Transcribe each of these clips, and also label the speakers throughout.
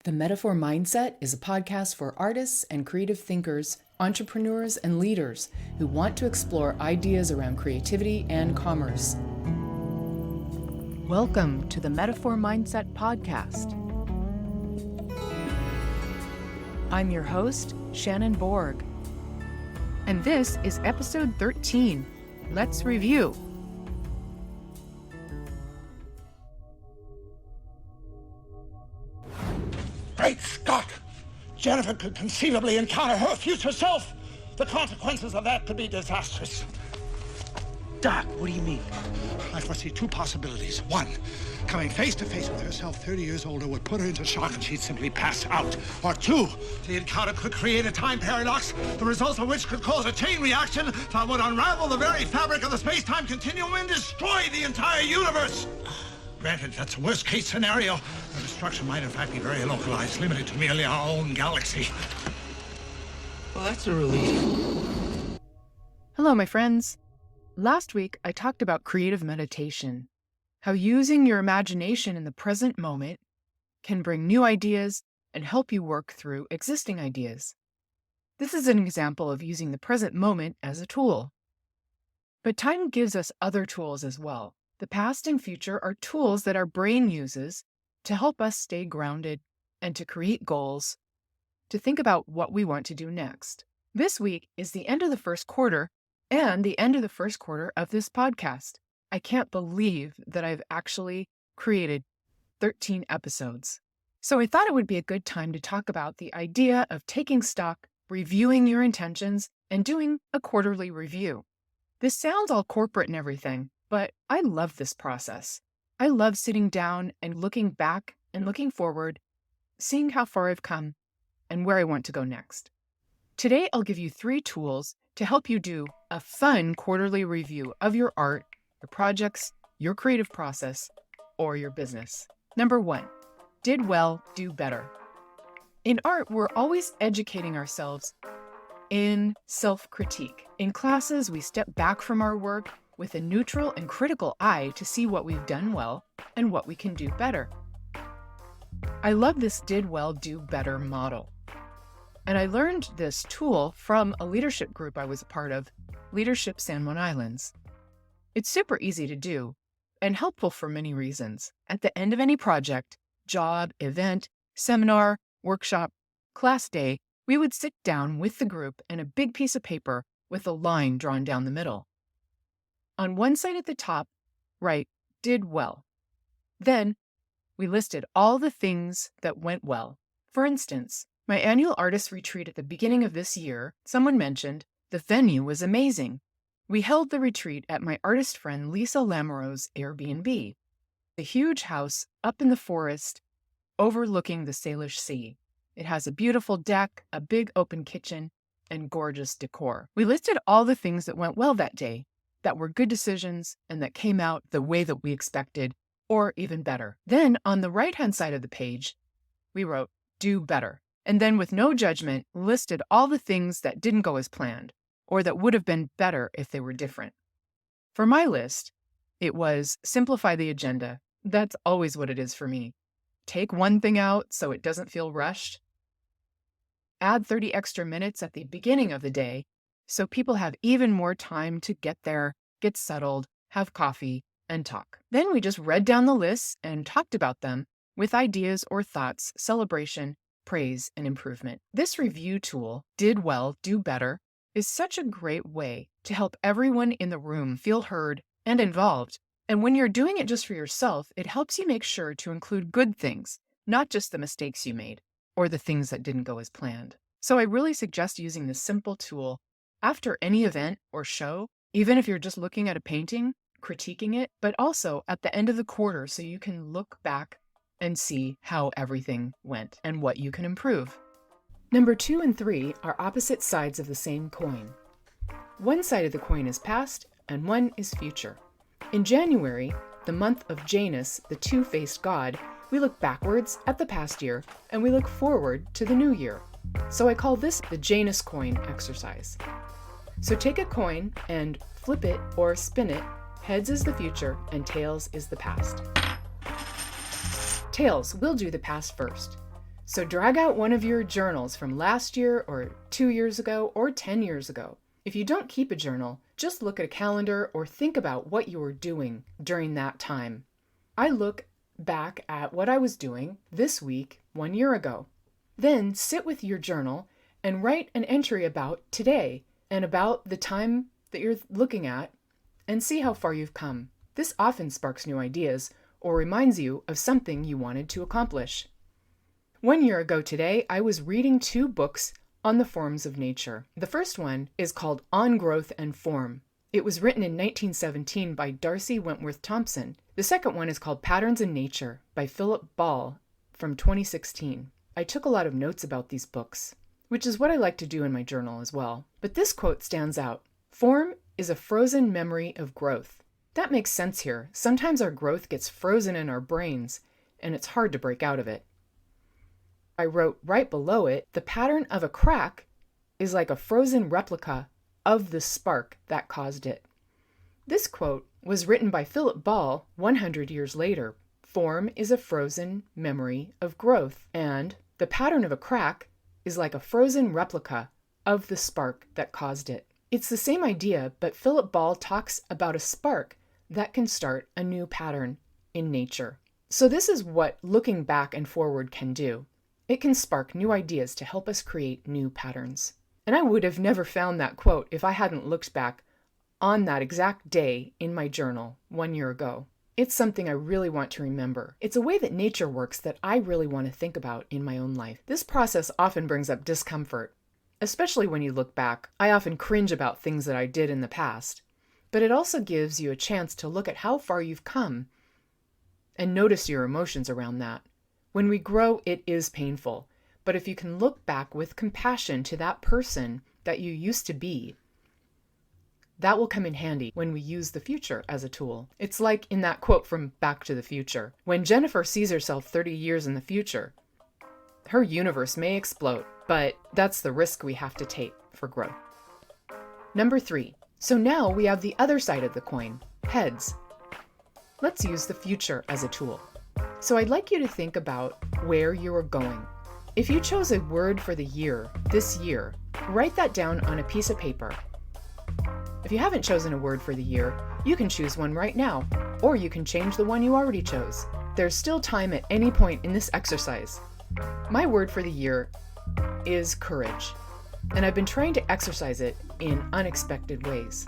Speaker 1: The Metaphor Mindset is a podcast for artists and creative thinkers, entrepreneurs, and leaders who want to explore ideas around creativity and commerce. Welcome to the Metaphor Mindset podcast. I'm your host, Shannon Borg, and this is episode 13. Let's review.
Speaker 2: Great Scott! Jennifer could conceivably encounter her future self. The consequences of that could be disastrous.
Speaker 3: Doc, what do you mean?
Speaker 2: I foresee two possibilities. One, coming face to face with herself 30 years older would put her into shock and she'd simply pass out. Or two, the encounter could create a time paradox, the results of which could cause a chain reaction that would unravel the very fabric of the space-time continuum and destroy the entire universe. Granted, that's a worst-case scenario. The destruction might, in fact, be very localized, limited to merely our own galaxy.
Speaker 3: Well, that's a relief.
Speaker 1: Hello, my friends. Last week, I talked about creative meditation, how using your imagination in the present moment can bring new ideas and help you work through existing ideas. This is an example of using the present moment as a tool. But time gives us other tools as well. The past and future are tools that our brain uses to help us stay grounded and to create goals, to think about what we want to do next. This week is the end of the first quarter and the end of the first quarter of this podcast. I can't believe that I've actually created 13 episodes. So I thought it would be a good time to talk about the idea of taking stock, reviewing your intentions, and doing a quarterly review. This sounds all corporate and everything, but I love this process. I love sitting down and looking back and looking forward, seeing how far I've come and where I want to go next. Today, I'll give you 3 tools to help you do a fun quarterly review of your art, your projects, your creative process, or your business. Number 1, did well, do better. In art, we're always educating ourselves in self-critique. In classes, we step back from our work with a neutral and critical eye to see what we've done well and what we can do better. I love this did well, do better model. And I learned this tool from a leadership group I was a part of, Leadership San Juan Islands. It's super easy to do and helpful for many reasons. At the end of any project, job, event, seminar, workshop, class day, we would sit down with the group and a big piece of paper with a line drawn down the middle. On one side at the top, write, did well. Then we listed all the things that went well. For instance, my annual artist retreat at the beginning of this year, someone mentioned the venue was amazing. We held the retreat at my artist friend Lisa Lamoureux's Airbnb, a huge house up in the forest overlooking the Salish Sea. It has a beautiful deck, a big open kitchen, and gorgeous decor. We listed all the things that went well that day, that were good decisions and that came out the way that we expected, or even better. Then on the right-hand side of the page, we wrote, do better. And then with no judgment, listed all the things that didn't go as planned, or that would have been better if they were different. For my list, it was simplify the agenda. That's always what it is for me. Take one thing out so it doesn't feel rushed. Add 30 extra minutes at the beginning of the day so people have even more time to get there, get settled, have coffee, and talk. Then we just read down the lists and talked about them with ideas or thoughts, celebration, praise, and improvement. This review tool, Did Well, Do Better, is such a great way to help everyone in the room feel heard and involved. And when you're doing it just for yourself, it helps you make sure to include good things, not just the mistakes you made or the things that didn't go as planned. So I really suggest using this simple tool after any event or show, even if you're just looking at a painting, critiquing it, but also at the end of the quarter so you can look back and see how everything went and what you can improve. Number 2 and 3 are opposite sides of the same coin. One side of the coin is past and one is future. In January, the month of Janus, the two-faced god, we look backwards at the past year and we look forward to the new year. So I call this the Janus coin exercise. So take a coin and flip it or spin it. Heads is the future and tails is the past. Tails, we'll do the past first. So drag out one of your journals from last year or 2 years ago or 10 years ago. If you don't keep a journal, just look at a calendar or think about what you were doing during that time. I look back at what I was doing this week 1 year ago. Then sit with your journal and write an entry about today and about the time that you're looking at and see how far you've come. This often sparks new ideas or reminds you of something you wanted to accomplish. 1 year ago today, I was reading 2 books on the forms of nature. The first one is called On Growth and Form. It was written in 1917 by Darcy Wentworth Thompson. The second one is called Patterns in Nature by Philip Ball from 2016. I took a lot of notes about these books, which is what I like to do in my journal as well. But this quote stands out. Form is a frozen memory of growth. That makes sense here. Sometimes our growth gets frozen in our brains, and it's hard to break out of it. I wrote right below it, the pattern of a crack is like a frozen replica of the spark that caused it. This quote was written by Philip Ball 100 years later. Form is a frozen memory of growth, and the pattern of a crack is like a frozen replica of the spark that caused it. It's the same idea, but Philip Ball talks about a spark that can start a new pattern in nature. So this is what looking back and forward can do. It can spark new ideas to help us create new patterns. And I would have never found that quote if I hadn't looked back on that exact day in my journal 1 year ago. It's something I really want to remember. It's a way that nature works that I really want to think about in my own life. This process often brings up discomfort, especially when you look back. I often cringe about things that I did in the past, but it also gives you a chance to look at how far you've come and notice your emotions around that. When we grow, it is painful. But if you can look back with compassion to that person that you used to be, that will come in handy when we use the future as a tool. It's like in that quote from Back to the Future. When Jennifer sees herself 30 years in the future, her universe may explode, but that's the risk we have to take for growth. Number 3. So now we have the other side of the coin, heads. Let's use the future as a tool. So I'd like you to think about where you are going. If you chose a word for the year, this year, write that down on a piece of paper. If you haven't chosen a word for the year, you can choose one right now, or you can change the one you already chose. There's still time at any point in this exercise. My word for the year is courage, and I've been trying to exercise it in unexpected ways.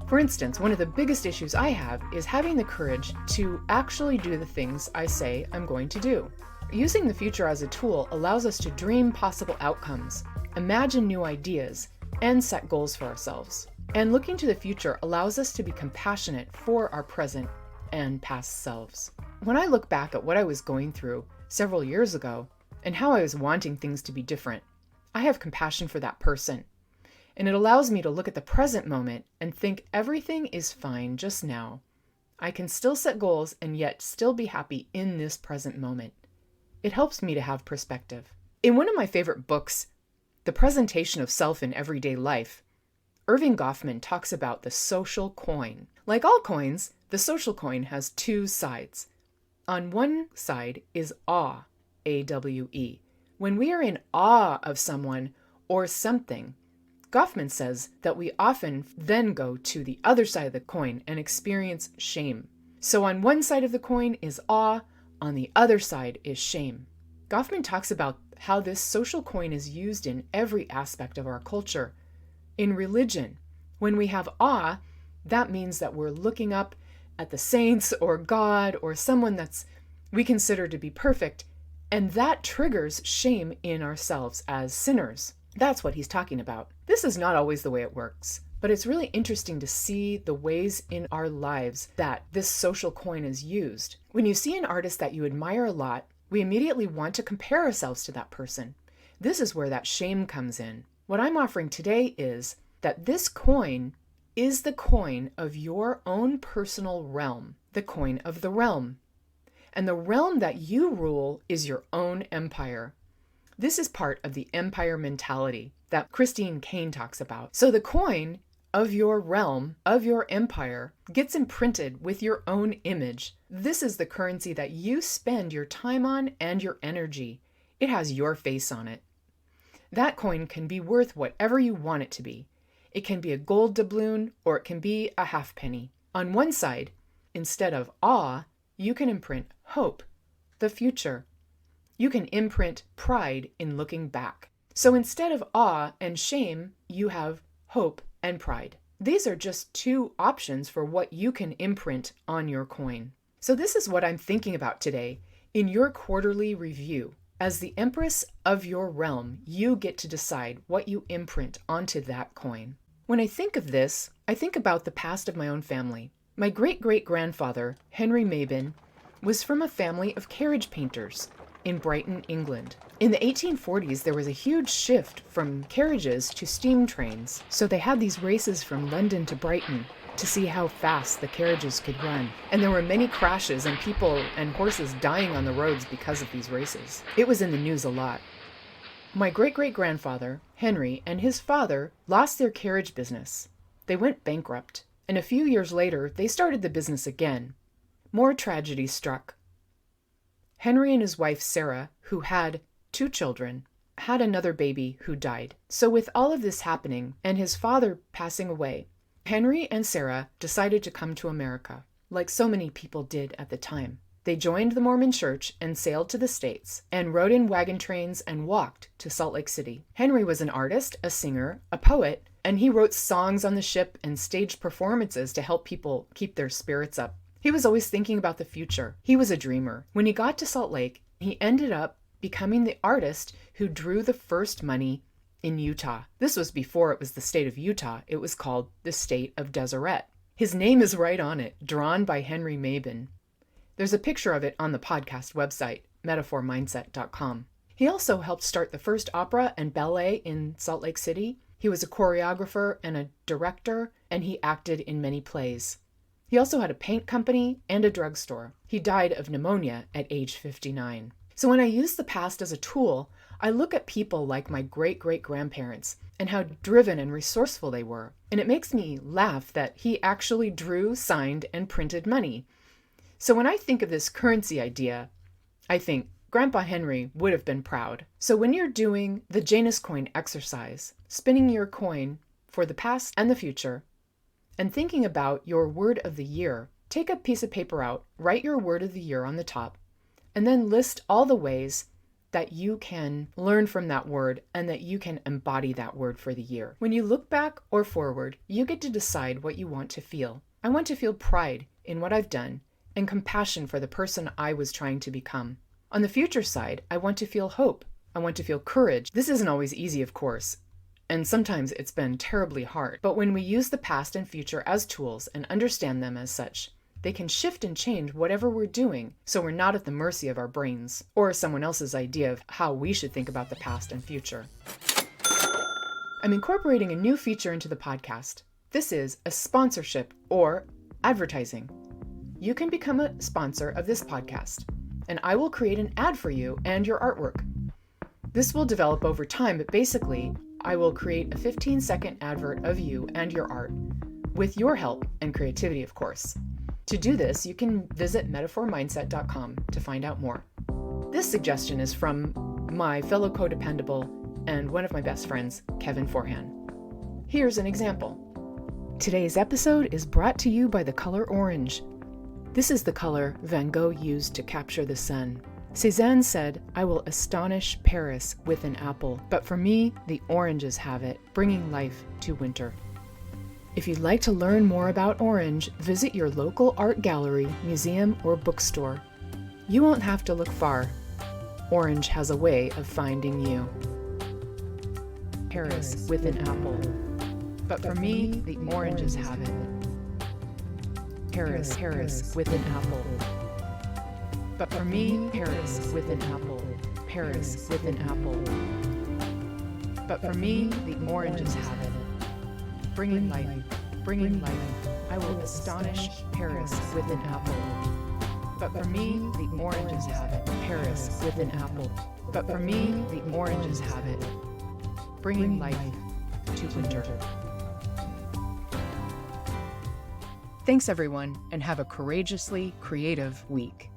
Speaker 1: For instance, one of the biggest issues I have is having the courage to actually do the things I say I'm going to do. Using the future as a tool allows us to dream possible outcomes, imagine new ideas, and set goals for ourselves. And looking to the future allows us to be compassionate for our present and past selves. When I look back at what I was going through several years ago and how I was wanting things to be different, I have compassion for that person. And it allows me to look at the present moment and think everything is fine just now. I can still set goals and yet still be happy in this present moment. It helps me to have perspective. In one of my favorite books, The Presentation of Self in Everyday Life, Irving Goffman talks about the social coin. Like all coins, the social coin has 2 sides. On one side is awe, A-W-E. When we are in awe of someone or something, Goffman says that we often then go to the other side of the coin and experience shame. So on one side of the coin is awe, on the other side is shame. Goffman talks about how this social coin is used in every aspect of our culture. In religion, when we have awe, that means that we're looking up at the saints or God or someone that's we consider to be perfect, and that triggers shame in ourselves as sinners. That's what he's talking about. This is not always the way it works, but it's really interesting to see the ways in our lives that this social coin is used. When you see an artist that you admire a lot, we immediately want to compare ourselves to that person. This is where that shame comes in. What I'm offering today is that this coin is the coin of your own personal realm, the coin of the realm. And the realm that you rule is your own empire. This is part of the empire mentality that Christine Kane talks about. So the coin of your realm, of your empire, gets imprinted with your own image. This is the currency that you spend your time on and your energy. It has your face on it. That coin can be worth whatever you want it to be. It can be a gold doubloon or it can be a halfpenny. On one side, instead of awe, you can imprint hope, the future. You can imprint pride in looking back. So instead of awe and shame, you have hope and pride. These are just two options for what you can imprint on your coin. So this is what I'm thinking about today in your quarterly review. As the empress of your realm, you get to decide what you imprint onto that coin. When I think of this, I think about the past of my own family. My great-great-grandfather, Henry Mabin, was from a family of carriage painters in Brighton, England. In the 1840s, there was a huge shift from carriages to steam trains. So they had these races from London to Brighton to see how fast the carriages could run. And there were many crashes and people and horses dying on the roads because of these races. It was in the news a lot. My great-great-grandfather, Henry, and his father lost their carriage business. They went bankrupt, and a few years later, they started the business again. More tragedy struck. Henry and his wife, Sarah, who had 2 children, had another baby who died. So with all of this happening and his father passing away, Henry and Sarah decided to come to America, like so many people did at the time. They joined the Mormon Church and sailed to the States and rode in wagon trains and walked to Salt Lake City. Henry was an artist, a singer, a poet, and he wrote songs on the ship and staged performances to help people keep their spirits up. He was always thinking about the future. He was a dreamer. When he got to Salt Lake, he ended up becoming the artist who drew the first money in Utah. This was before it was the state of Utah. It was called the state of Deseret. His name is right on it, drawn by Henry Mabin. There's a picture of it on the podcast website, metaphormindset.com. He also helped start the first opera and ballet in Salt Lake City. He was a choreographer and a director, and he acted in many plays. He also had a paint company and a drugstore. He died of pneumonia at age 59. So when I use the past as a tool, I look at people like my great-great-grandparents and how driven and resourceful they were. And it makes me laugh that he actually drew, signed, and printed money. So when I think of this currency idea, I think Grandpa Henry would have been proud. So when you're doing the Janus coin exercise, spinning your coin for the past and the future, and thinking about your word of the year, take a piece of paper out, write your word of the year on the top, and then list all the ways that you can learn from that word and that you can embody that word for the year. When you look back or forward, you get to decide what you want to feel. I want to feel pride in what I've done and compassion for the person I was trying to become. On the future side, I want to feel hope. I want to feel courage. This isn't always easy, of course, and sometimes it's been terribly hard. But when we use the past and future as tools and understand them as such, they can shift and change whatever we're doing, so we're not at the mercy of our brains or someone else's idea of how we should think about the past and future. I'm incorporating a new feature into the podcast. This is a sponsorship or advertising. You can become a sponsor of this podcast, and I will create an ad for you and your artwork. This will develop over time, but basically, I will create a 15-second advert of you and your art, with your help and creativity, of course. To do this, you can visit metaphormindset.com to find out more. This suggestion is from my fellow codependable and one of my best friends, Kevin Forhan. Here's an example. Today's episode is brought to you by the color orange. This is the color Van Gogh used to capture the sun. Cézanne said, "I will astonish Paris with an apple," but for me, the oranges have it, bringing life to winter. If you'd like to learn more about orange, visit your local art gallery, museum, or bookstore. You won't have to look far. Orange has a way of finding you. Paris with an apple. But for me, the oranges have it. Paris with an apple. But for me, Paris with an apple. Paris with an apple. But for me, the oranges have it. Bringing life. I will astonish Paris with an apple. But for me, the oranges have it. Paris with an apple. But for me, the oranges have it. Bringing life to winter. Thanks, everyone, and have a courageously creative week.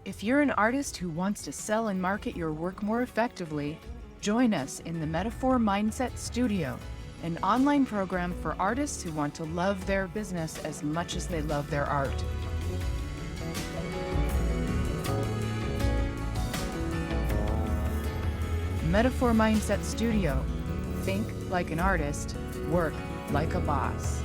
Speaker 1: If you're an artist who wants to sell and market your work more effectively, join us in the Metaphor Mindset Studio, an online program for artists who want to love their business as much as they love their art. Metaphor Mindset Studio. Think like an artist, work like a boss.